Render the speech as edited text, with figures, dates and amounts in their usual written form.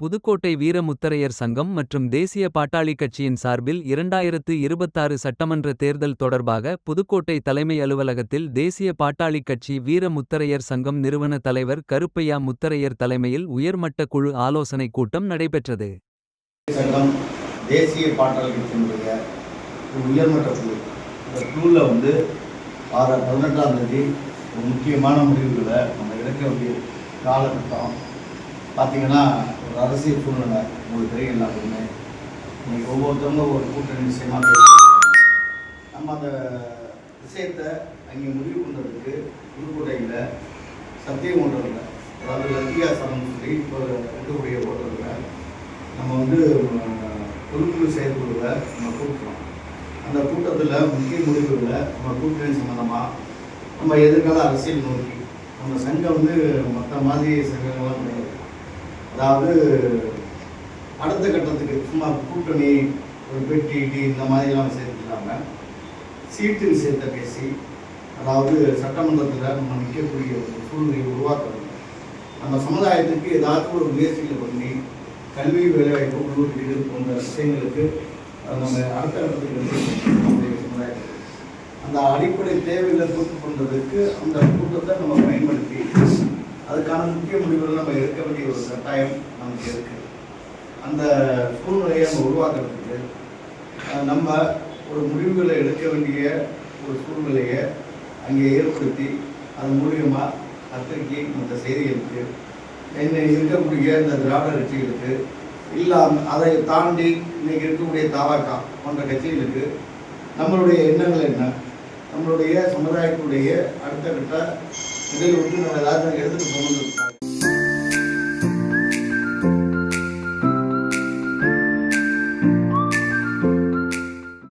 புதுக்கோட்டை வீரமுத்தரையர் சங்கம் மற்றும் தேசிய பாட்டாளி கட்சியின் சார்பில் 2026 சட்டமன்ற தேர்தல் தொடர்பாக புதுக்கோட்டை தலைமை அலுவலகத்தில் தேசிய பாட்டாளி கட்சி வீரமுத்தரையர் சங்கம் நிறுவன தலைவர் கருப்பையா முத்தரையர் தலைமையில் உயர்மட்ட குழு ஆலோசனை கூட்டம் நடைபெற்றது. சங்கம் தேசிய பாட்டாளி கட்சியினுடைய உயர்மட்ட குழு இந்த குழுவில் 18ஆம் தேதி முக்கியமான முடிவுகளை நம்ம எடுக்க வேண்டிய காலகட்டம் பார்த்தீங்கன்னா ஒரு அரசியல் சூழ்நிலை உங்களுக்கு தெரியும். எல்லாருமே இன்னைக்கு ஒவ்வொருத்தவங்க ஒரு கூட்டணி விஷயமா நம்ம அந்த விஷயத்தை அங்கே முடிவு பண்ணுறதுக்கு புதுக்கோட்டையில் சத்தியம் ஓட்டுறதில்ல, அதாவது வித்தியாசம் சொல்லி இப்போ இருக்கக்கூடிய ஓட்டுறதில் நம்ம பொதுக்குழு செயற்குழுவை நம்ம கூட்டுறோம். அந்த கூட்டத்தில் முக்கிய முடிவுகளை நம்ம கூட்டணி சம்மந்தமாக நம்ம எதிர்கால அரசியல் நோக்கி நம்ம சங்கம் மற்ற மாதிரி சங்கங்கள்லாம் கிடையாது. அதாவது அடுத்த கட்டத்துக்கு சும்மா கூட்டணி ஒரு பெட்டி இந்த மாதிரிலாம் சேர்த்துக்காமல் சீட்டு விஷயத்தை பேசி, அதாவது சட்டமன்றத்தில் நம்ம நிற்கக்கூடிய ஒரு சூழ்நிலையை உருவாக்குறது, நம்ம சமுதாயத்துக்கு ஏதாச்சும் ஒரு முயற்சிகளை பண்ணி கல்வி வேலைவாய்ப்பு உள்ளூர் போன்ற விஷயங்களுக்கு நம்ம அடுத்த கட்டத்துக்கு நம்முடைய சமுதாயத்துக்கு அந்த அடிப்படை தேவைகளை பூர்த்தி பண்ணுறதுக்கு அந்த கூட்டத்தை நம்ம பயன்படுத்தி அதுக்கான முக்கிய முடிவுகள் நம்ம எடுக்க வேண்டிய ஒரு கட்டாயம் நமக்கு இருக்குது. அந்த சூழ்நிலையை நம்ம உருவாக்குறதுக்கு நம்ம ஒரு முடிவுகளை எடுக்க வேண்டிய ஒரு சூழ்நிலையை அங்கே ஏற்படுத்தி அது மூலியமாக பத்திரிகை மற்ற செய்திகளுக்கு என்ன இருக்கக்கூடிய இந்த திராவிட கட்சிகளுக்கு இல்லாமல் அதை தாண்டி இன்றைக்கி இருக்கக்கூடிய தாவாக்கா போன்ற கட்சிகளுக்கு நம்மளுடைய எண்ணங்கள் என்ன, நம்மளுடைய சமுதாயத்துடைய அடுத்த கட்ட நிகழ்வுக்கு நம்ம எல்லாத்தையும் எடுத்துகிட்டு போகணும்.